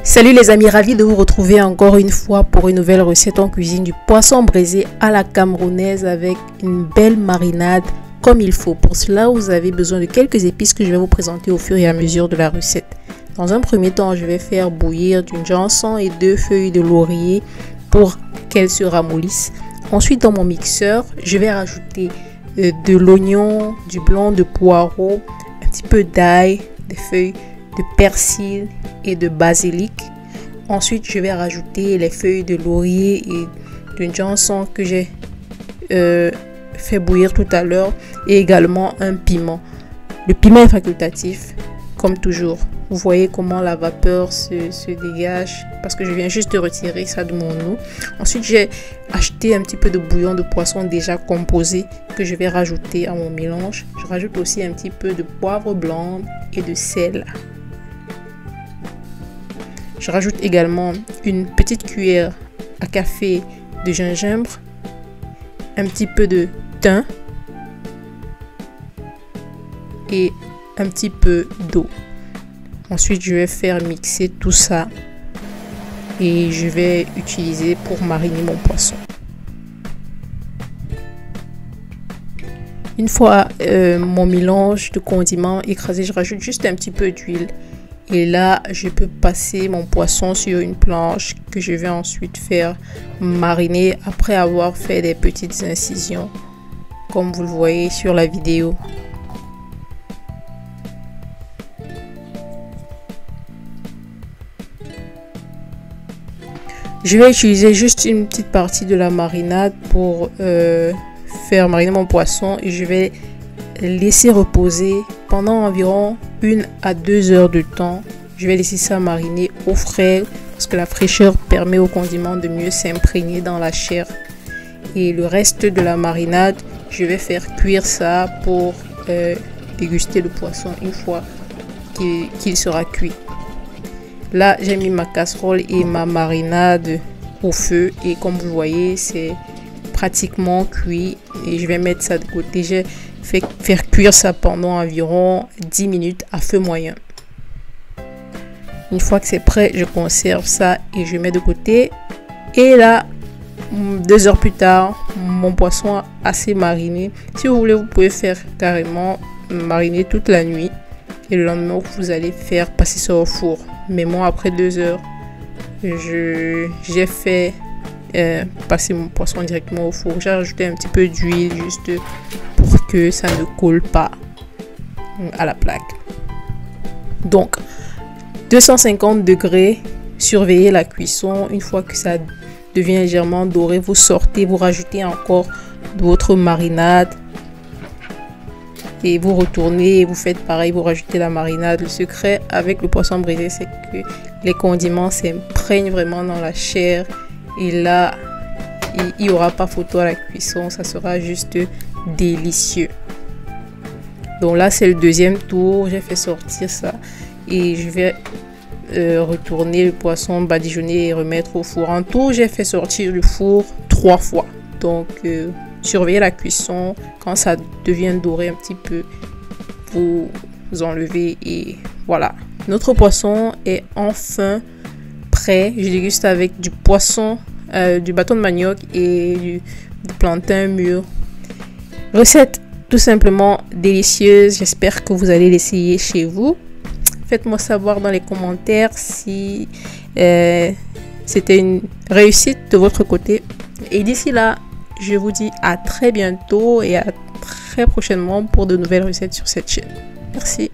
Salut les amis, ravi de vous retrouver encore une fois pour une nouvelle recette en cuisine du poisson braisé à la camerounaise avec une belle marinade comme il faut. Pour cela, vous avez besoin de quelques épices que je vais vous présenter au fur et à mesure de la recette. Dans un premier temps, je vais faire bouillir du gingembre et 2 feuilles de laurier pour qu'elles se ramollissent. Ensuite, dans mon mixeur, je vais rajouter de l'oignon, du blanc de poireau, un petit peu d'ail, des feuilles de persil et de basilic. Ensuite, je vais rajouter les feuilles de laurier et de gingembre que j'ai fait bouillir tout à l'heure et également un piment. Le piment est facultatif, comme toujours. Vous voyez comment la vapeur se dégage parce que je viens juste de retirer ça de mon eau. Ensuite, j'ai acheté un petit peu de bouillon de poisson déjà composé que je vais rajouter à mon mélange. Je rajoute aussi un petit peu de poivre blanc et de sel. Je rajoute également une petite cuillère à café de gingembre, un petit peu de thym et un petit peu d'eau. Ensuite, je vais faire mixer tout ça et je vais utiliser pour mariner mon poisson. Une fois mon mélange de condiments écrasé, je rajoute juste un petit peu d'huile. Et là, je peux passer mon poisson sur une planche que je vais ensuite faire mariner après avoir fait des petites incisions, comme vous le voyez sur la vidéo. Je vais utiliser juste une petite partie de la marinade pour faire mariner mon poisson et je vais laisser reposer pendant environ 1 à 2 heures de temps. Je vais laisser ça mariner au frais parce que la fraîcheur permet au condiment de mieux s'imprégner dans la chair. Et le reste de la marinade, je vais faire cuire ça pour déguster le poisson une fois qu'il sera cuit. Là, j'ai mis ma casserole et ma marinade au feu et comme vous voyez, c'est pratiquement cuit et je vais mettre ça de côté. J'ai fait faire cuire ça pendant environ 10 minutes à feu moyen. Une fois que c'est prêt, je conserve ça et je mets de côté. Et là, 2 heures plus tard, mon poisson assez mariné. Si vous voulez, vous pouvez faire carrément mariner toute la nuit. Et le lendemain, vous allez faire passer ça au four. Mais moi, après 2 heures, j'ai fait passer mon poisson directement au four. J'ai rajouté un petit peu d'huile juste pour que ça ne colle pas à la plaque. Donc 250 degrés, surveillez la cuisson. Une fois que ça devient légèrement doré, vous sortez, vous rajoutez encore votre marinade et vous retournez et vous faites pareil, vous rajoutez la marinade. Le secret avec le poisson braisé, c'est que les condiments s'imprègnent vraiment dans la chair et là il n'y aura pas photo à la cuisson, ça sera juste délicieux. Donc là, c'est le deuxième tour, j'ai fait sortir ça et je vais retourner le poisson badigeonner et remettre au four. En tout, j'ai fait sortir du four 3 fois. Donc surveillez la cuisson. Quand ça devient doré un petit peu, vous enlevez et voilà. Notre poisson est enfin prêt. Je déguste avec du poisson, du bâton de manioc et du plantain mûr. Recette tout simplement délicieuse. J'espère que vous allez l'essayer chez vous. Faites-moi savoir dans les commentaires si c'était une réussite de votre côté. Et d'ici là, je vous dis à très bientôt et à très prochainement pour de nouvelles recettes sur cette chaîne. Merci.